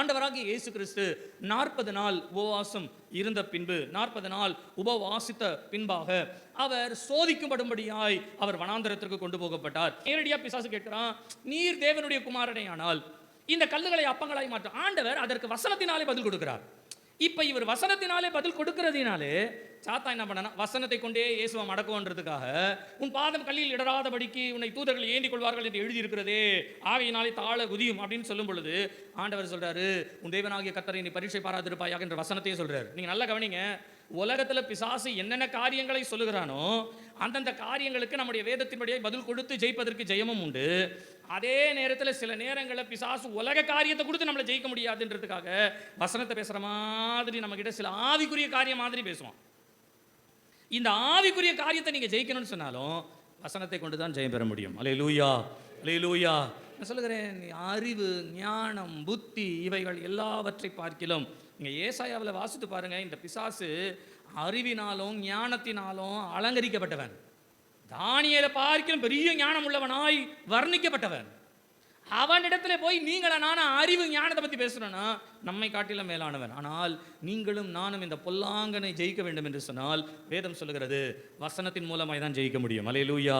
ஆண்டவராகிய இயேசு கிறிஸ்து 40 நாள் உபவாசம் இருந்த பின்பு, 40 நாள் உபவாசித்த பின்பாக அவர் சோதிக்கும்படும்படியாய் அவர் வனாந்தரத்திற்கு கொண்டு போகப்பட்டார். நேரடியா பிசாசு கேட்கிறான், நீர் தேவனுடைய குமாரனே ஆனால் இந்த கல்லுகளை அப்பங்களாய் மாற்ற. ஆண்டவர் அதற்கு வசனத்தினாலே பதில் கொடுக்கிறார். இப்ப இவர் வசனத்தினாலே பதில் கொடுக்கிறதுனாலே சாத்தான் என்ன பண்ணா, வசனத்தை கொண்டே இயேசுவை மடக்குவன்றதுக்காக, உன் பாதம் கல்லில் இடராதபடிக்கு உன்னை தூதர்கள் ஏந்திக் கொள்வார்கள் என்று எழுதி இருக்கிறதே, ஆகையினாலே தாழ குதியும் அப்படின்னு சொல்லும் பொழுது ஆண்டவர் சொல்றாரு, உன் தேவனாகிய கர்த்தரை நீ பரீட்சை பாராதிருப்பாயாக என்ற வசனத்தையே சொல்றாரு. நீங்க நல்லா கவனிங்க, உலகத்துல பிசாசு என்னென்ன காரியங்களை சொல்லுகிறானோ அந்தந்த காரியங்களுக்கு நம்முடைய வேதத்தின்படியே பதில் கொடுத்து ஜெயிப்பதற்கு ஜெயமும் உண்டு. அதே நேரத்தில் சில நேரங்களில் பிசாசு உலக காரியத்தை கொடுத்து நம்மளை ஜெயிக்க முடியாதுன்றதுக்காக வசனத்தை பேசுற மாதிரி நம்ம கிட்ட சில ஆவிக்குரிய காரியம் மாதிரி பேசுவோம். இந்த ஆவிக்குரிய காரியத்தை நீங்க ஜெயிக்கணும்னு சொன்னாலும் வசனத்தை கொண்டு தான் ஜெயம் பெற முடியும். அல்லேலூயா, அல்லேலூயா. நான் சொல்லுகிறேன், அறிவு, ஞானம், புத்தி இவைகள் எல்லாவற்றை பார்க்கிலும் நீங்க ஏசாயாவில் வாசித்து பாருங்க. இந்த பிசாசு அறிவினாலும் ஞானத்தினாலும் அலங்கரிக்கப்பட்டவன். தானியேலை பார்க்கிலும் பெரிய ஞானம் உள்ளவனாய் வர்ணிக்கப்பட்டவன். அவனிடத்துல போய் நீங்கள நானும் அறிவு ஞானத்தை பற்றி பேசுறோன்னா நம்மை காட்டிலும் மேலானவன். ஆனால் நீங்களும் நானும் இந்த பொல்லாங்கனை ஜெயிக்க வேண்டும் என்று சொன்னால் வேதம் சொல்லுகிறது, வசனத்தின் மூலமாய் தான் ஜெயிக்க முடியும். அல்லேலூயா.